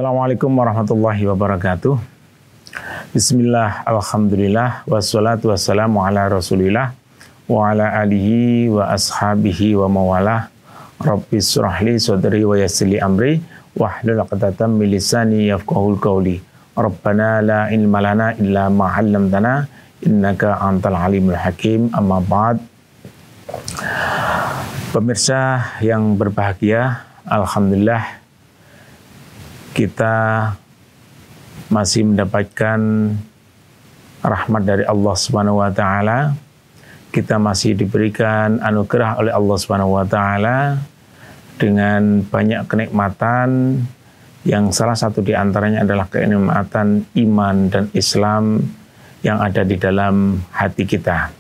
Assalamualaikum warahmatullahi wabarakatuh. Bismillah, alhamdulillah, wassalatu wassalamu ala rasulillah, wa ala alihi wa ashabihi wa mawalah. Rabbi syrahli sadri wa yassirli amri, wahlul 'uqdatam min lisani yafqahul qawli. Rabbana la ilma lana illa ma 'allamtana, innaka antal alimul hakim. Amma ba'd. Pemirsa yang berbahagia, alhamdulillah kita masih mendapatkan rahmat dari Allah Subhanahu wa taala. Kita masih diberikan anugerah oleh Allah Subhanahu wa taala dengan banyak kenikmatan, yang salah satu di antaranya adalah kenikmatan iman dan Islam yang ada di dalam hati kita.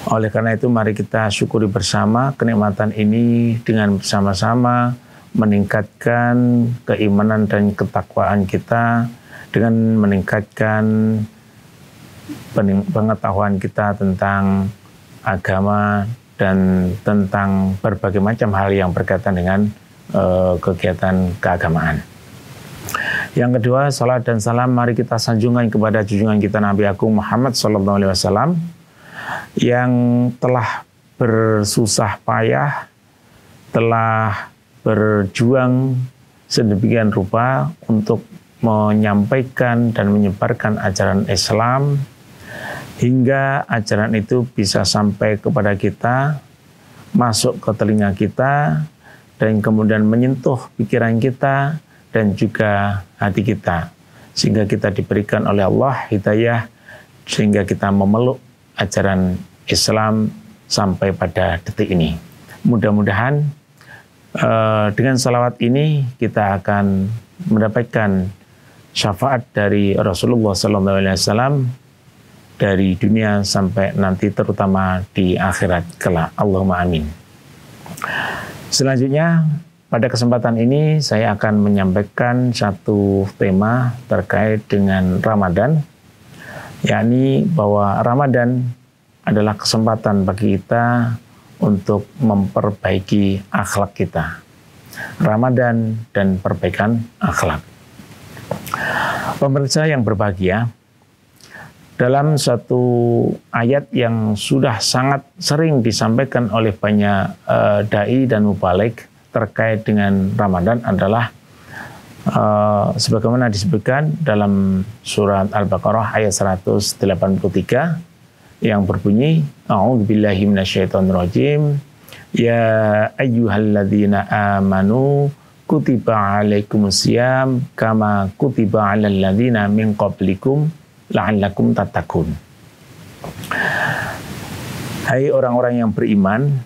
Oleh karena itu mari kita syukuri bersama kenikmatan ini dengan bersama-sama meningkatkan keimanan dan ketakwaan kita dengan meningkatkan pengetahuan kita tentang agama dan tentang berbagai macam hal yang berkaitan dengan kegiatan keagamaan. Yang kedua, salat dan salam mari kita sanjungkan kepada junjungan kita Nabi Agung Muhammad SAW yang telah bersusah payah, telah berjuang sedemikian rupa untuk menyampaikan dan menyebarkan ajaran Islam hingga ajaran itu bisa sampai kepada kita, masuk ke telinga kita, dan kemudian menyentuh pikiran kita dan juga hati kita, sehingga kita diberikan oleh Allah hidayah sehingga kita memeluk ajaran Islam sampai pada detik ini. Mudah-mudahan dengan salawat ini kita akan mendapatkan syafaat dari Rasulullah SAW dari dunia sampai nanti, terutama di akhirat kelak. Allahumma amin. Selanjutnya, pada kesempatan ini saya akan menyampaikan satu tema terkait dengan Ramadan, yakni bahwa Ramadan adalah kesempatan bagi kita untuk memperbaiki akhlak kita. Ramadan dan perbaikan akhlak. Pemirsa yang berbahagia, dalam satu ayat yang sudah sangat sering disampaikan oleh banyak dai dan mubalik terkait dengan Ramadan adalah sebagaimana disebutkan dalam surat Al-Baqarah ayat 183 yang berbunyi, A'udzubillahi minasyaitonirrajim, ya ayyuhalladzina amanu kutiba alaikumusiyam kama kutiba alal ladzina min qablikum la'allakum tattaqun. Hai orang-orang yang beriman,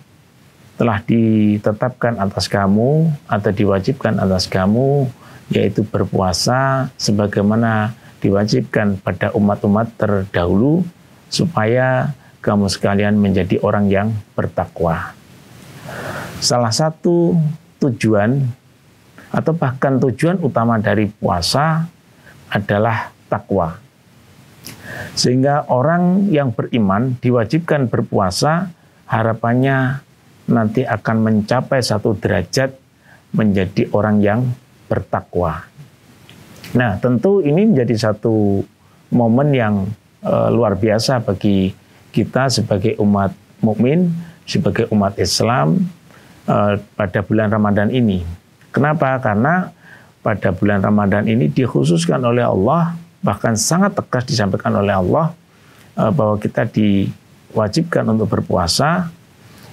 telah ditetapkan atas kamu atau diwajibkan atas kamu yaitu berpuasa sebagaimana diwajibkan pada umat-umat terdahulu, supaya kamu sekalian menjadi orang yang bertakwa. Salah satu tujuan atau bahkan tujuan utama dari puasa adalah takwa. Sehingga orang yang beriman diwajibkan berpuasa, harapannya nanti akan mencapai satu derajat menjadi orang yang bertakwa. Nah, tentu ini menjadi satu momen yang luar biasa bagi kita sebagai umat mukmin, sebagai umat Islam pada bulan Ramadan ini. Kenapa? Karena pada bulan Ramadan ini dikhususkan oleh Allah, bahkan sangat tegas disampaikan oleh Allah bahwa kita diwajibkan untuk berpuasa.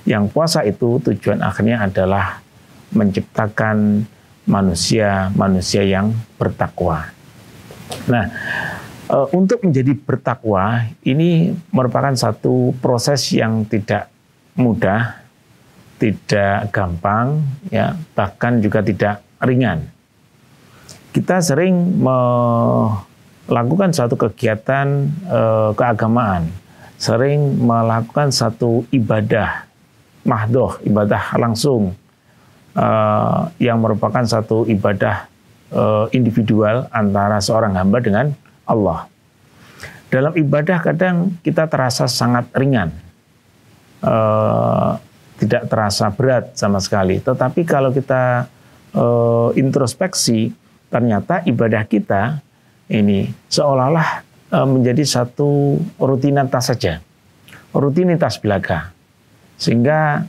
Yang puasa itu tujuan akhirnya adalah menciptakan manusia yang bertakwa. Nah, untuk menjadi bertakwa ini merupakan satu proses yang tidak mudah, tidak gampang, ya, bahkan juga tidak ringan. Kita sering melakukan suatu kegiatan keagamaan, sering melakukan satu ibadah mahdoh, ibadah langsung, yang merupakan satu ibadah individual antara seorang hamba dengan Allah. Dalam ibadah kadang kita terasa sangat ringan, tidak terasa berat sama sekali. Tetapi kalau kita introspeksi, ternyata ibadah kita ini seolah-olah menjadi satu rutinitas saja, rutinitas belaka, sehingga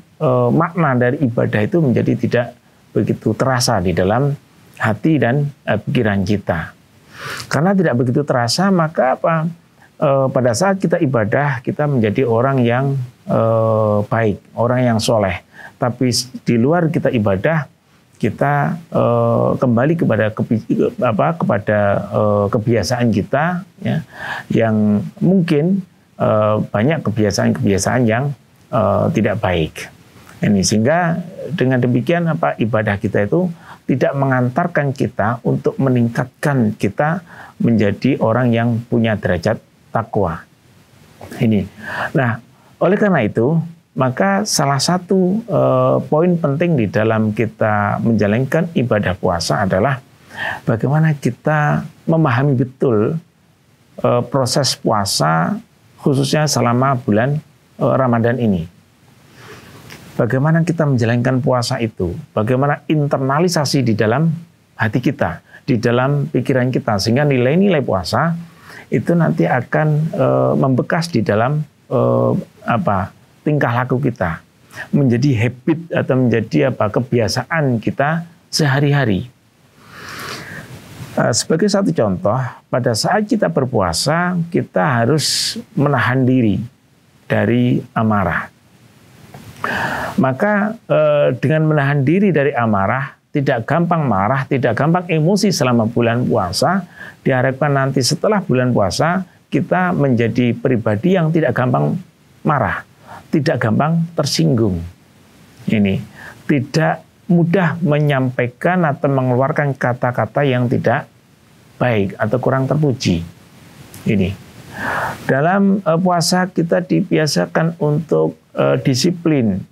makna dari ibadah itu menjadi tidak begitu terasa di dalam hati dan pikiran kita. Karena tidak begitu terasa, maka apa? Pada saat kita ibadah, kita menjadi orang yang baik, orang yang soleh. Tapi di luar kita ibadah, kita kembali kepada kebiasaan kita, ya, yang mungkin banyak kebiasaan-kebiasaan yang tidak baik. Ini sehingga dengan demikian ibadah kita itu tidak mengantarkan kita untuk meningkatkan kita menjadi orang yang punya derajat takwa. Ini. Nah, oleh karena itu, maka salah satu poin penting di dalam kita menjalankan ibadah puasa adalah bagaimana kita memahami betul proses puasa, khususnya selama bulan Ramadan ini. Bagaimana kita menjalankan puasa itu, bagaimana internalisasi di dalam hati kita, di dalam pikiran kita, sehingga nilai-nilai puasa itu nanti akan membekas di dalam tingkah laku kita, menjadi habit atau menjadi kebiasaan kita sehari-hari. Sebagai satu contoh, pada saat kita berpuasa, kita harus menahan diri dari amarah. Maka dengan menahan diri dari amarah, tidak gampang marah, tidak gampang emosi selama bulan puasa, diharapkan nanti setelah bulan puasa kita menjadi pribadi yang tidak gampang marah, tidak gampang tersinggung. Ini tidak mudah menyampaikan atau mengeluarkan kata-kata yang tidak baik atau kurang terpuji. Ini dalam puasa kita dibiasakan untuk disiplin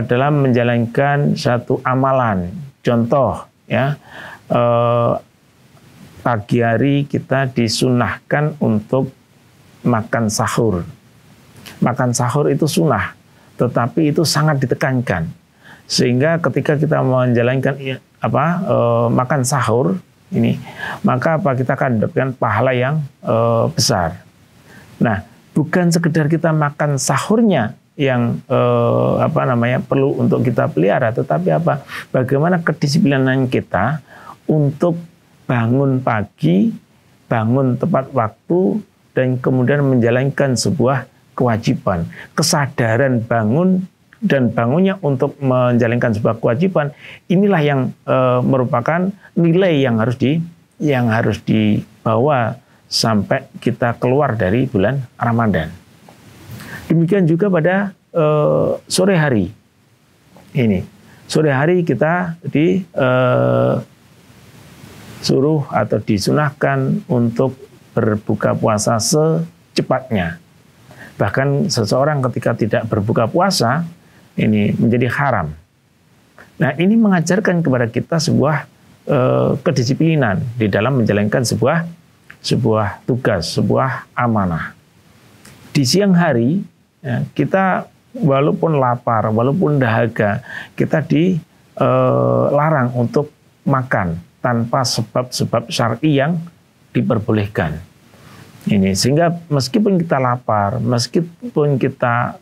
dalam menjalankan satu amalan. Contoh, ya, pagi hari kita disunahkan untuk makan sahur. Makan sahur itu sunnah, tetapi itu sangat ditekankan. Sehingga ketika kita menjalankan makan sahur ini, maka kita akan mendapatkan pahala yang besar. Nah, bukan sekedar kita makan sahurnya yang perlu untuk kita pelihara, tetapi bagaimana kedisiplinan kita untuk bangun pagi, bangun tepat waktu, dan kemudian menjalankan sebuah kewajiban. Kesadaran bangun dan bangunnya untuk menjalankan sebuah kewajiban, inilah yang merupakan nilai yang harus dibawa sampai kita keluar dari bulan Ramadan. Demikian juga pada sore hari. Ini sore hari kita disuruh atau disunahkan untuk berbuka puasa secepatnya. Bahkan seseorang ketika tidak berbuka puasa ini menjadi haram. Nah, ini mengajarkan kepada kita sebuah kedisiplinan di dalam menjalankan sebuah tugas, sebuah amanah. Di siang hari ya, kita walaupun lapar, walaupun dahaga, kita dilarang untuk makan tanpa sebab-sebab syar'i yang diperbolehkan. Ini sehingga meskipun kita lapar, meskipun kita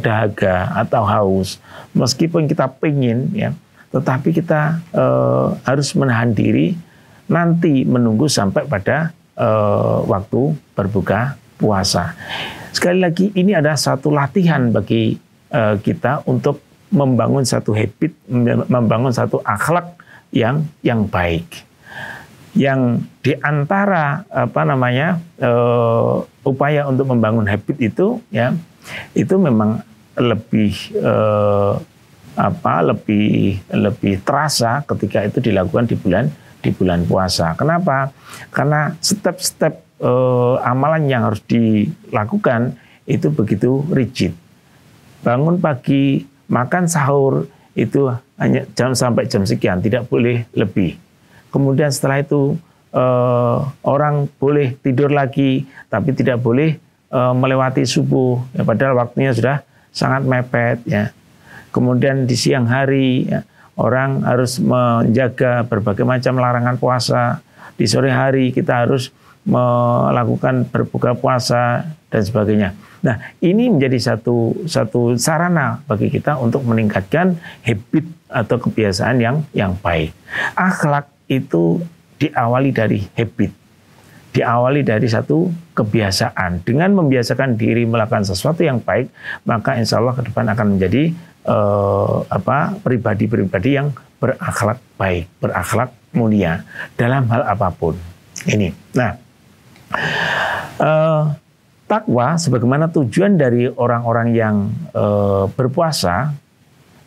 dahaga atau haus, meskipun kita pingin, ya, tetapi kita harus menahan diri nanti menunggu sampai pada waktu berbuka puasa. Sekali lagi, ini adalah satu latihan bagi kita untuk membangun satu habit, membangun satu akhlak yang baik. Yang diantara upaya untuk membangun habit itu, ya, itu memang lebih lebih terasa ketika itu dilakukan di bulan puasa. Kenapa? Karena step-step amalan yang harus dilakukan itu begitu rigid. Bangun pagi, makan sahur itu hanya sampai jam sekian, tidak boleh lebih. Kemudian setelah itu orang boleh tidur lagi, tapi tidak boleh melewati subuh. Ya, padahal waktunya sudah sangat mepet. Ya. Kemudian di siang hari, ya, orang harus menjaga berbagai macam larangan puasa. Di sore hari kita harus melakukan berbuka puasa dan sebagainya. Nah, ini menjadi satu sarana bagi kita untuk meningkatkan habit atau kebiasaan yang baik. Akhlak itu diawali dari habit, diawali dari satu kebiasaan. Dengan membiasakan diri melakukan sesuatu yang baik, maka insya Allah ke depan akan menjadi pribadi-pribadi yang berakhlak baik, berakhlak mulia dalam hal apapun. Ini. Nah, takwa sebagaimana tujuan dari orang-orang yang berpuasa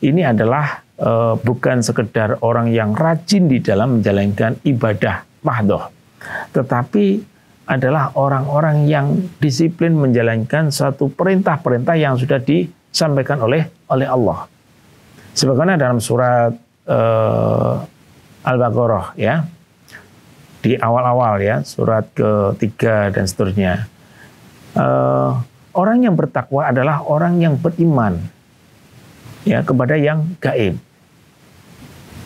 ini adalah bukan sekedar orang yang rajin di dalam menjalankan ibadah mahdhoh, tetapi adalah orang-orang yang disiplin menjalankan suatu perintah-perintah yang sudah disampaikan oleh Allah. Sebagaimana dalam surat Al-Baqarah ya, di awal-awal ya, surat ke-3 dan seterusnya. Orang yang bertakwa adalah orang yang beriman ya kepada yang gaib,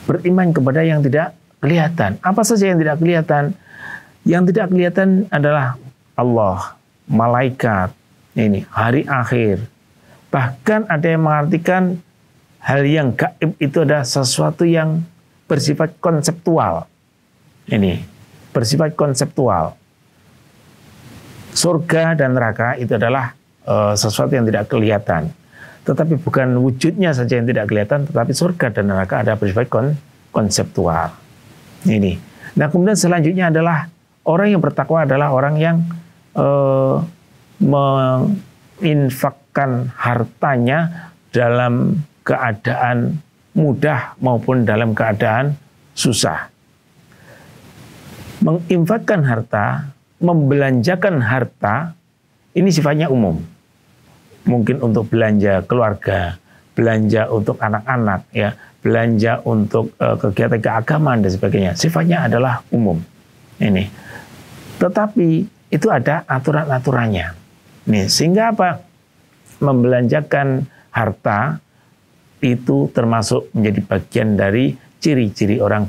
beriman kepada yang tidak kelihatan. Apa saja yang tidak kelihatan? Yang tidak kelihatan adalah Allah, malaikat, ini hari akhir. Bahkan ada yang mengartikan hal yang gaib itu adalah sesuatu yang bersifat konseptual. Ini bersifat konseptual. Surga dan neraka itu adalah sesuatu yang tidak kelihatan. Tetapi bukan wujudnya saja yang tidak kelihatan, tetapi surga dan neraka ada bersifat konseptual. Ini. Nah, kemudian selanjutnya adalah orang yang bertakwa adalah orang yang menginfakkan hartanya dalam keadaan mudah maupun dalam keadaan susah. Menginfakkan harta, membelanjakan harta, ini sifatnya umum. Mungkin untuk belanja keluarga, belanja untuk anak-anak, ya, belanja untuk kegiatan keagamaan dan sebagainya. Sifatnya adalah umum. Ini. Tetapi itu ada aturan-aturannya. Nih, sehingga apa? Membelanjakan harta itu termasuk menjadi bagian dari ciri-ciri orang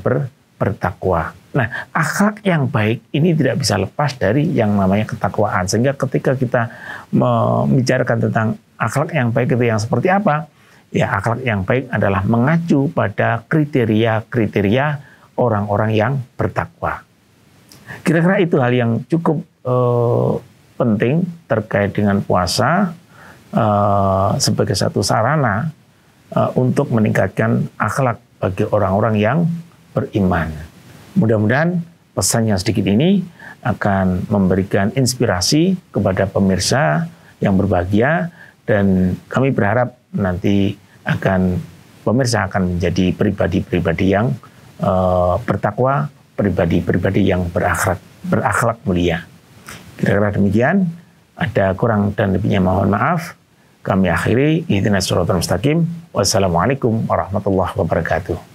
bertakwa. Nah, akhlak yang baik ini tidak bisa lepas dari yang namanya ketakwaan. Sehingga ketika kita membicarakan tentang akhlak yang baik itu yang seperti apa? Ya, akhlak yang baik adalah mengacu pada kriteria-kriteria orang-orang yang bertakwa. Kira-kira itu hal yang cukup penting terkait dengan puasa sebagai satu sarana untuk meningkatkan akhlak bagi orang-orang yang beriman. Mudah-mudahan pesan yang sedikit ini akan memberikan inspirasi kepada pemirsa yang berbahagia, dan kami berharap nanti pemirsa akan menjadi pribadi-pribadi yang bertakwa, pribadi-pribadi yang berakhlak mulia. Kira-kira demikian. Ada kurang dan lebihnya mohon maaf. Kami akhiri. Ihdinas siratal mustaqim. Wassalamualaikum warahmatullahi wabarakatuh.